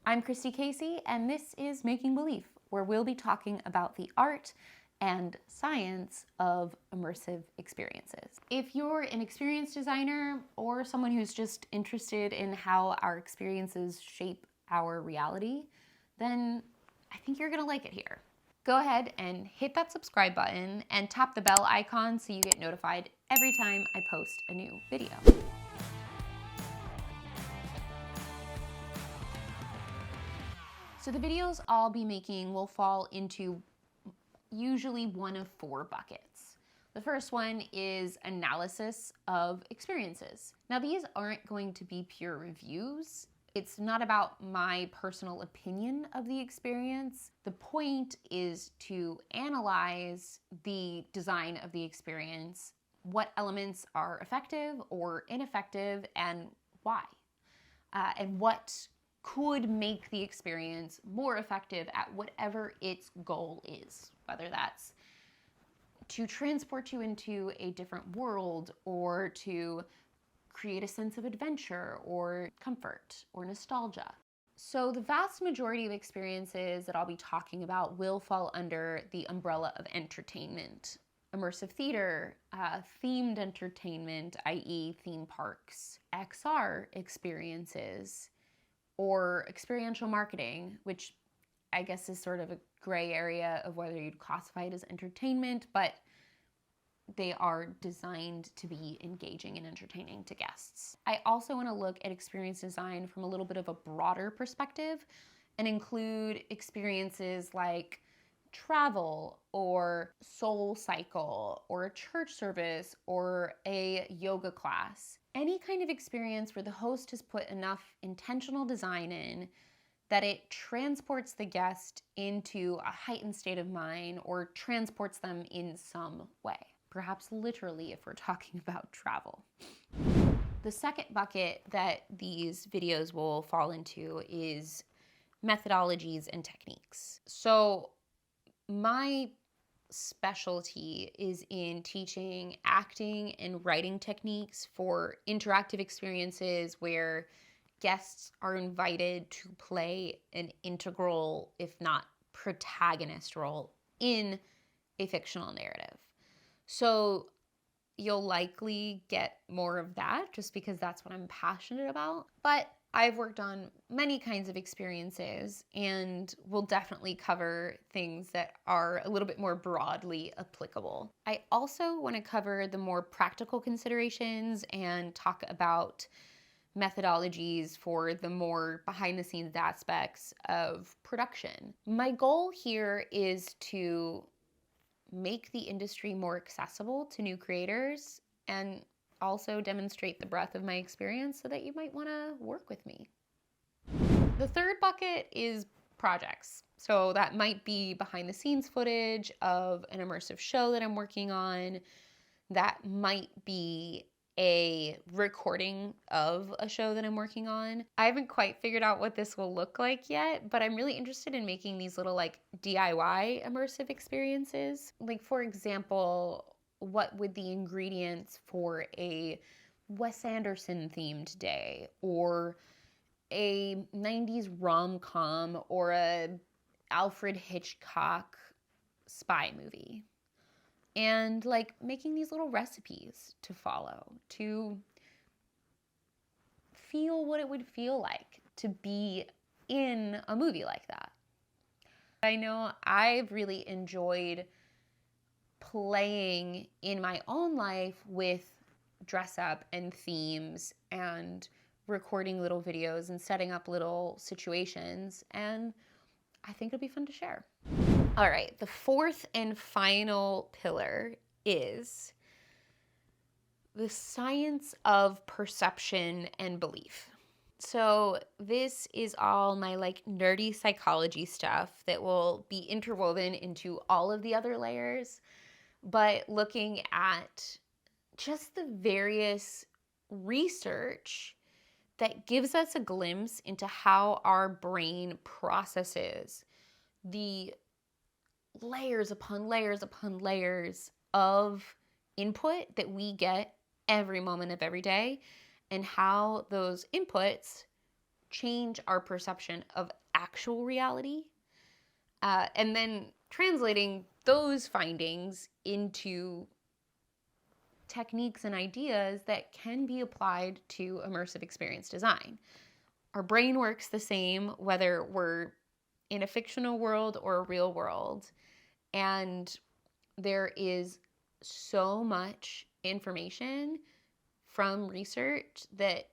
I'm Christy Casey, and this is Making Belief, where we'll be talking about the art and science of immersive experiences. If you're an experience designer or someone who's just interested in how our experiences shape our reality, then I think you're gonna like it here. Go ahead and hit that subscribe button and tap the bell icon so you get notified every time I post a new video. So the videos I'll be making will fall into usually one of four buckets. The first one is analysis of experiences. Now these aren't going to be pure reviews. It's not about my personal opinion of the experience. The point is to analyze the design of the experience, what elements are effective or ineffective, and why, and what could make the experience more effective at whatever its goal is, whether that's to transport you into a different world or to create a sense of adventure or comfort or nostalgia. So the vast majority of experiences that I'll be talking about will fall under the umbrella of entertainment. Immersive theater, themed entertainment, i.e. theme parks, XR experiences, or experiential marketing, which I guess is sort of a gray area of whether you'd classify it as entertainment, but they are designed to be engaging and entertaining to guests. I also want to look at experience design from a little bit of a broader perspective and include experiences like travel or soul cycle or a church service or a yoga class. Any kind of experience where the host has put enough intentional design in that it transports the guest into a heightened state of mind or transports them in some way, perhaps literally if we're talking about travel. The second bucket that these videos will fall into is methodologies and techniques. So my specialty is in teaching acting and writing techniques for interactive experiences where guests are invited to play an integral, if not protagonist role in a fictional narrative. So you'll likely get more of that just because that's what I'm passionate about. But I've worked on many kinds of experiences and will definitely cover things that are a little bit more broadly applicable. I also want to cover the more practical considerations and talk about methodologies for the more behind the scenes aspects of production. My goal here is to make the industry more accessible to new creators and also demonstrate the breadth of my experience so that you might want to work with me. The third bucket is projects. So that might be behind the scenes footage of an immersive show that I'm working on. That might be a recording of a show that I'm working on. I haven't quite figured out what this will look like yet, but I'm really interested in making these little like DIY immersive experiences. Like for example, what would the ingredients for a Wes Anderson themed day or a 90s rom-com or a Alfred Hitchcock spy movie? And like making these little recipes to follow, to feel what it would feel like to be in a movie like that. I know I've really enjoyed playing in my own life with dress up and themes and recording little videos and setting up little situations, and I think it'll be fun to share. All right, the fourth and final pillar is the science of perception and belief. So this is all my like nerdy psychology stuff that will be interwoven into all of the other layers, but looking at just the various research that gives us a glimpse into how our brain processes the layers upon layers upon layers of input that we get every moment of every day, and how those inputs change our perception of actual reality, and then translating those findings into techniques and ideas that can be applied to immersive experience design. Our brain works the same whether we're in a fictional world or a real world, and there is so much information from research that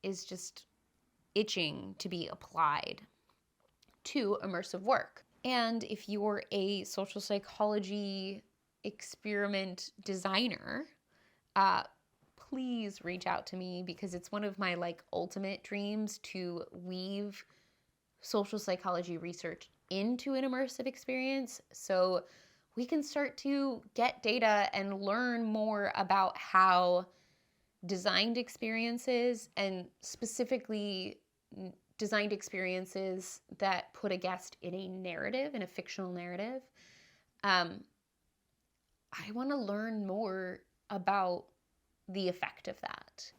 is just itching to be applied to immersive work. And if you're a social psychology experiment designer, please reach out to me, because it's one of my ultimate dreams to weave social psychology research into an immersive experience, so we can start to get data and learn more about how designed experiences, and specifically designed experiences that put a guest in a narrative, in a fictional narrative. I want to learn more about the effect of that.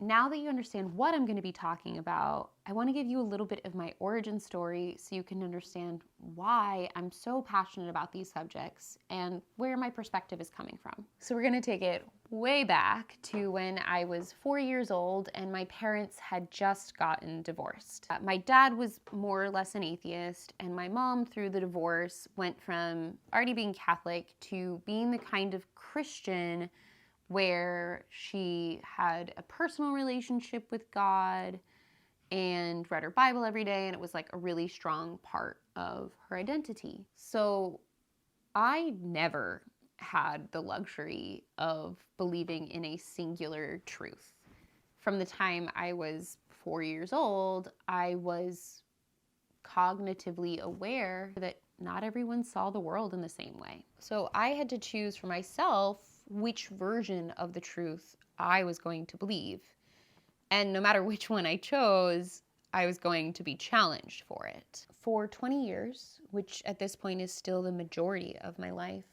Now that you understand what I'm going to be talking about, I want to give you a little bit of my origin story so you can understand why I'm so passionate about these subjects and where my perspective is coming from. So we're going to take it way back to when I was 4 years old and my parents had just gotten divorced. My dad was more or less an atheist, and my mom, through the divorce, went from already being Catholic to being the kind of Christian where she had a personal relationship with God and read her Bible every day, and it was a really strong part of her identity. So I never had the luxury of believing in a singular truth. From the time I was 4 years old, I was cognitively aware that not everyone saw the world in the same way. So I had to choose for myself which version of the truth I was going to believe. And no matter which one I chose, I was going to be challenged for it. For 20 years, which at this point is still the majority of my life,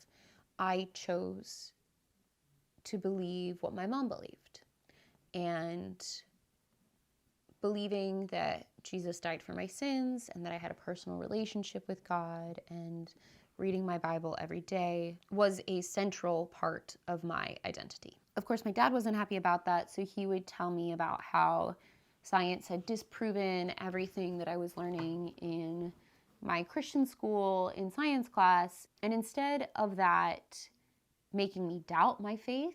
I chose to believe what my mom believed. And believing that Jesus died for my sins and that I had a personal relationship with God and reading my Bible every day was a central part of my identity. Of course, my dad wasn't happy about that, so he would tell me about how science had disproven everything that I was learning in my Christian school in science class. And instead of that making me doubt my faith,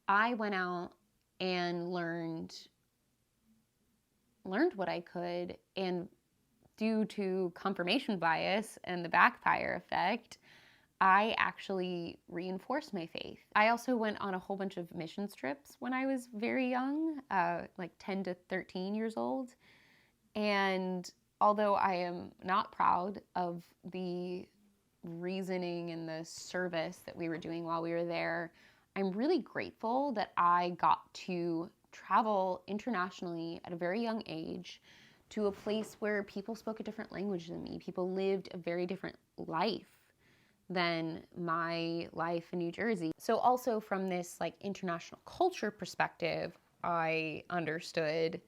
I went out and learned what I could, and due to confirmation bias and the backfire effect, I actually reinforced my faith. I also went on a whole bunch of mission trips when I was very young, 10 to 13 years old. And although I am not proud of the reasoning and the service that we were doing while we were there, I'm really grateful that I got to travel internationally at a very young age to a place where people spoke a different language than me. People lived a very different life than my life in New Jersey. So also from this international culture perspective, I understood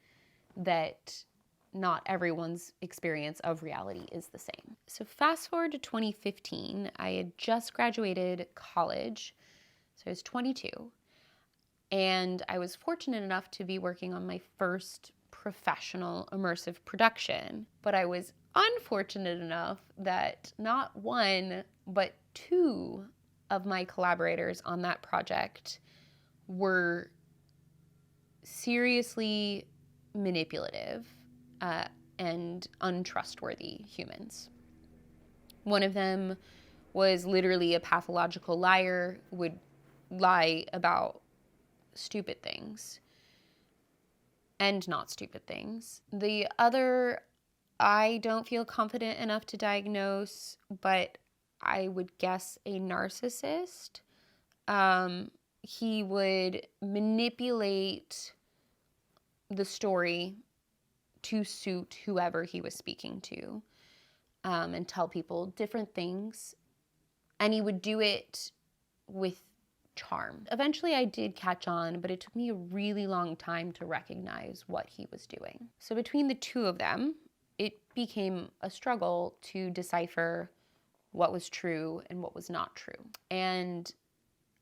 that not everyone's experience of reality is the same. So fast forward to 2015, I had just graduated college, so I was 22, and I was fortunate enough to be working on my first professional immersive production, but I was unfortunate enough that not one, but two of my collaborators on that project were seriously manipulative and untrustworthy humans. One of them was literally a pathological liar, would lie about stupid things and not stupid things. The other, I don't feel confident enough to diagnose, but I would guess a narcissist. He would manipulate the story to suit whoever he was speaking to, and tell people different things. And he would do it with charm. Eventually I did catch on, but it took me a really long time to recognize what he was doing. So between the two of them, it became a struggle to decipher what was true and what was not true. And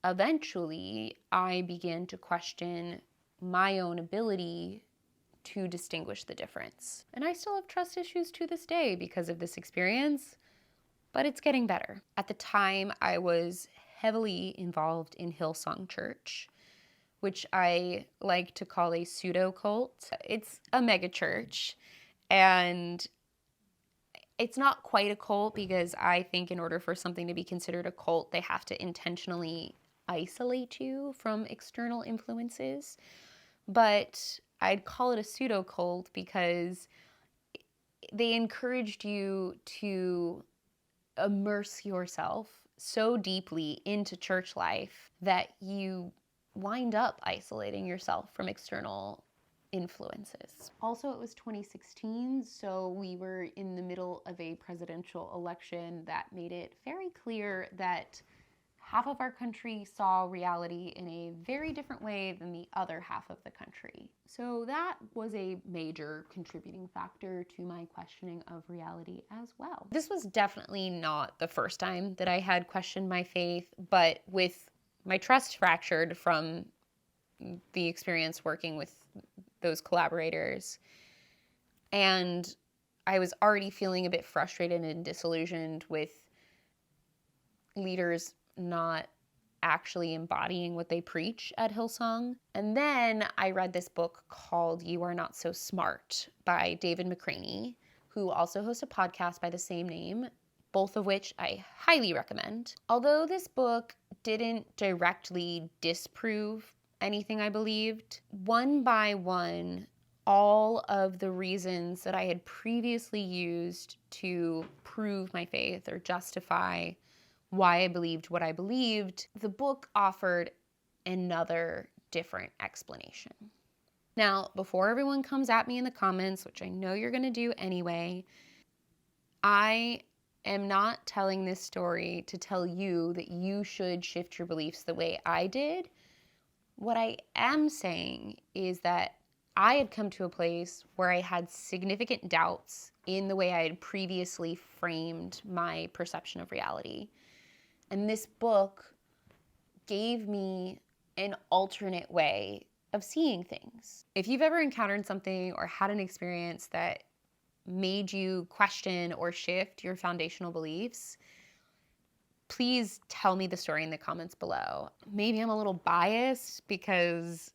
eventually I began to question my own ability to distinguish the difference. And I still have trust issues to this day because of this experience, but it's getting better. At the time, I was heavily involved in Hillsong Church, which I like to call a pseudo-cult. It's a megachurch, and it's not quite a cult because I think in order for something to be considered a cult, they have to intentionally isolate you from external influences. But I'd call it a pseudo-cult because they encouraged you to immerse yourself so deeply into church life that you wind up isolating yourself from external influences. Also, it was 2016, so we were in the middle of a presidential election that made it very clear that half of our country saw reality in a very different way than the other half of the country. So that was a major contributing factor to my questioning of reality as well. This was definitely not the first time that I had questioned my faith, but with my trust fractured from the experience working with those collaborators, and I was already feeling a bit frustrated and disillusioned with leaders not actually embodying what they preach at Hillsong. And then I read this book called You Are Not So Smart by David McCraney, who also hosts a podcast by the same name, both of which I highly recommend. Although this book didn't directly disprove anything I believed, one by one, all of the reasons that I had previously used to prove my faith or justify why I believed what I believed, the book offered another different explanation. Now, before everyone comes at me in the comments, which I know you're going to do anyway, I am not telling this story to tell you that you should shift your beliefs the way I did. What I am saying is that I had come to a place where I had significant doubts in the way I had previously framed my perception of reality. And this book gave me an alternate way of seeing things. If you've ever encountered something or had an experience that made you question or shift your foundational beliefs, please tell me the story in the comments below. Maybe I'm a little biased because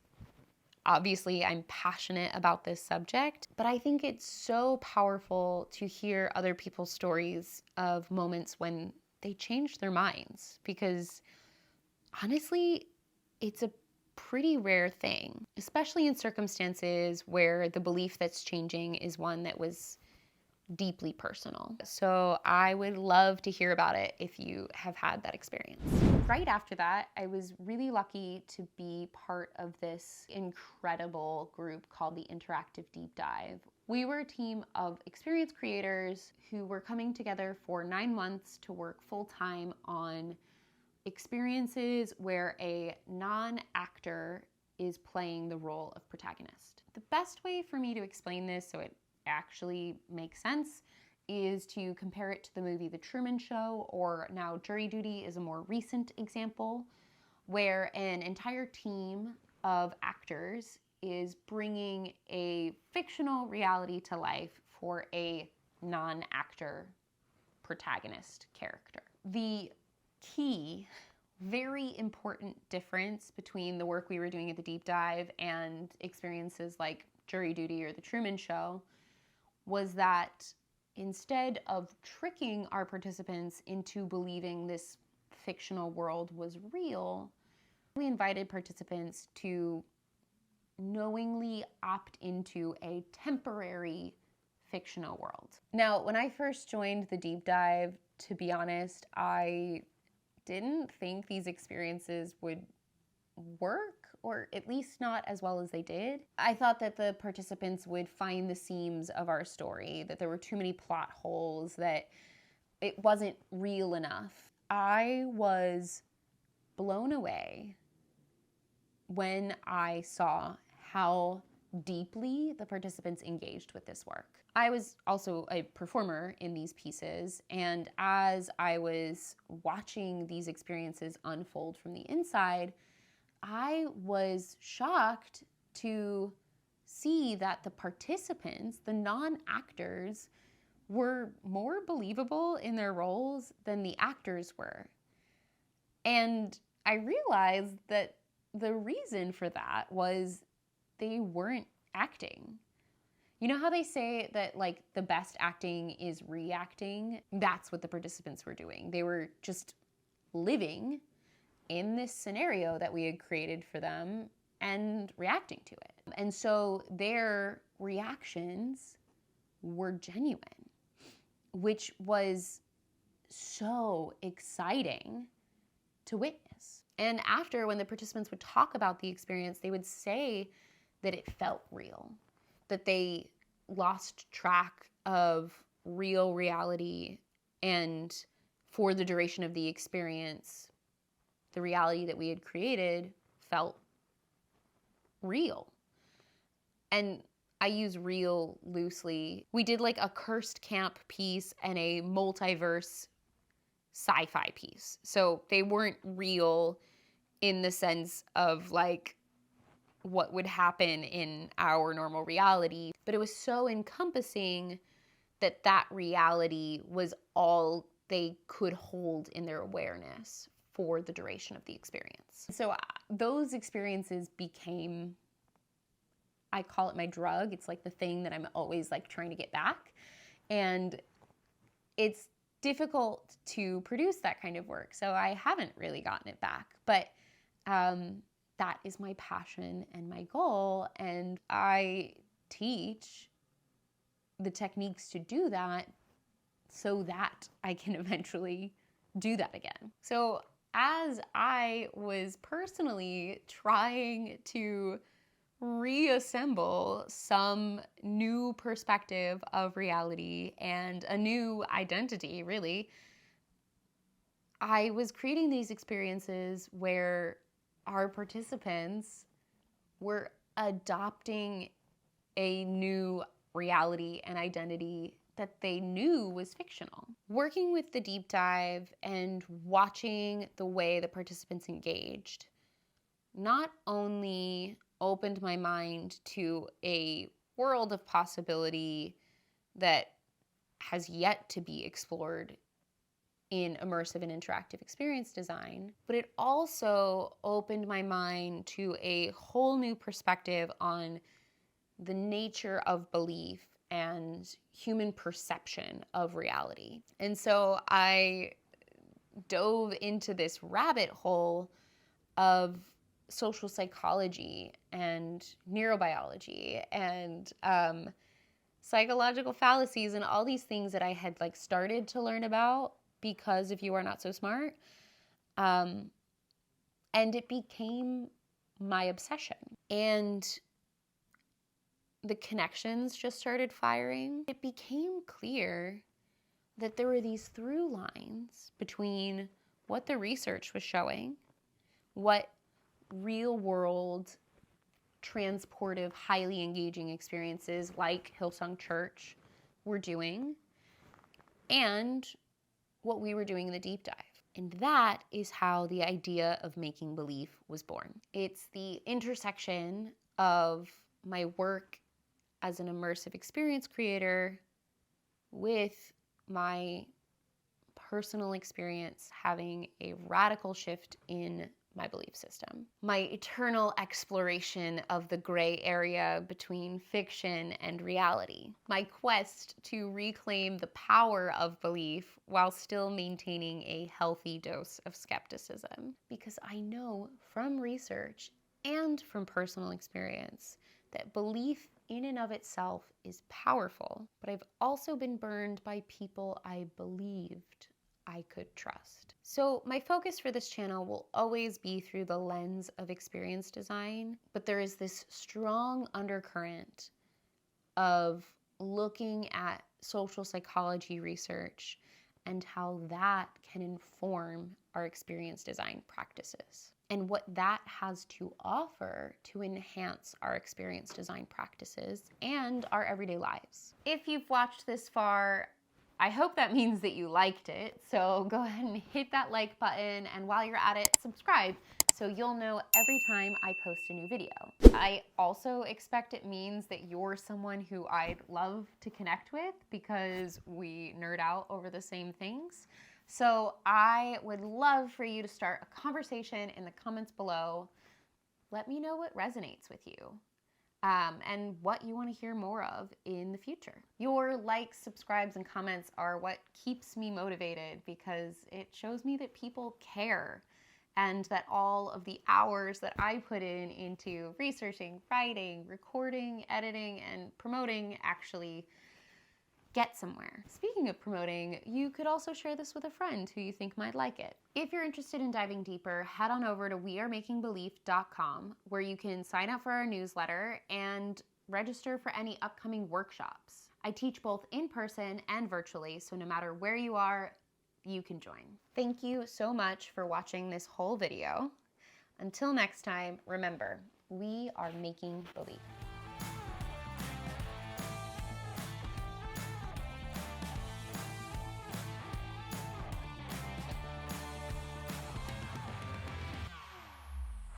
obviously I'm passionate about this subject, but I think it's so powerful to hear other people's stories of moments when they changed their minds, because honestly, it's a pretty rare thing, especially in circumstances where the belief that's changing is one that was deeply personal. So I would love to hear about it if you have had that experience. Right after that, I was really lucky to be part of this incredible group called the Interactive Deep Dive. We were a team of experienced creators who were coming together for 9 months to work full-time on experiences where a non-actor is playing the role of protagonist. The best way for me to explain this so it actually makes sense is to compare it to the movie The Truman Show, or now Jury Duty is a more recent example, where an entire team of actors is bringing a fictional reality to life for a non-actor protagonist character. The key, very important difference between the work we were doing at the deep dive and experiences like Jury Duty or The Truman Show was that instead of tricking our participants into believing this fictional world was real, we invited participants to knowingly opt into a temporary fictional world. Now, when I first joined the deep dive, to be honest, I didn't think these experiences would work, or at least not as well as they did. I thought that the participants would find the seams of our story, that there were too many plot holes, that it wasn't real enough. I was blown away when I saw how deeply the participants engaged with this work. I was also a performer in these pieces, and as I was watching these experiences unfold from the inside, I was shocked to see that the participants, the non-actors, were more believable in their roles than the actors were. And I realized that the reason for that was they weren't acting. You know how they say that like the best acting is reacting? That's what the participants were doing. They were just living in this scenario that we had created for them and reacting to it. And so their reactions were genuine, which was so exciting to witness. And after, when the participants would talk about the experience, they would say that it felt real, that they lost track of real reality, and for the duration of the experience, the reality that we had created felt real. And I use real loosely. We did like a cursed camp piece and a multiverse sci-fi piece. So they weren't real in the sense of like what would happen in our normal reality, but it was so encompassing that that reality was all they could hold in their awareness for the duration of the experience. So those experiences became, I call it my drug. It's like the thing that I'm always like trying to get back. And it's difficult to produce that kind of work, so I haven't really gotten it back. But that is my passion and my goal, and I teach the techniques to do that so that I can eventually do that again. So as I was personally trying to reassemble some new perspective of reality and a new identity, really, I was creating these experiences where our participants were adopting a new reality and identity that they knew was fictional. Working with the deep dive and watching the way the participants engaged not only opened my mind to a world of possibility that has yet to be explored in immersive and interactive experience design, but it also opened my mind to a whole new perspective on the nature of belief and human perception of reality. And so I dove into this rabbit hole of social psychology and neurobiology and psychological fallacies and all these things that I had like started to learn about because of You Are Not So Smart. And it became my obsession. And the connections just started firing. It became clear that there were these through lines between what the research was showing, what real world transportive, highly engaging experiences like Hillsong Church were doing, and what we were doing in the deep dive. And that is how the idea of Making Belief was born. It's the intersection of my work as an immersive experience creator with my personal experience having a radical shift in my belief system. My eternal exploration of the gray area between fiction and reality. My quest to reclaim the power of belief while still maintaining a healthy dose of skepticism. Because I know from research and from personal experience that belief in and of itself is powerful, but I've also been burned by people I believed I could trust. So my focus for this channel will always be through the lens of experience design, but there is this strong undercurrent of looking at social psychology research and how that can inform our experience design practices and what that has to offer to enhance our experience design practices and our everyday lives. If you've watched this far, I hope that means that you liked it. So go ahead and hit that like button, and while you're at it, subscribe so you'll know every time I post a new video. I also expect it means that you're someone who I'd love to connect with because we nerd out over the same things. So I would love for you to start a conversation in the comments below. Let me know what resonates with you and what you want to hear more of in the future. Your likes, subscribes, and comments are what keeps me motivated because it shows me that people care and that all of the hours that I put into researching, writing, recording, editing, and promoting actually get somewhere. Speaking of promoting, you could also share this with a friend who you think might like it. If you're interested in diving deeper, head on over to wearemakingBelief.com, where you can sign up for our newsletter and register for any upcoming workshops. I teach both in person and virtually, so no matter where you are, you can join. Thank you so much for watching this whole video. Until next time, remember, we are making belief.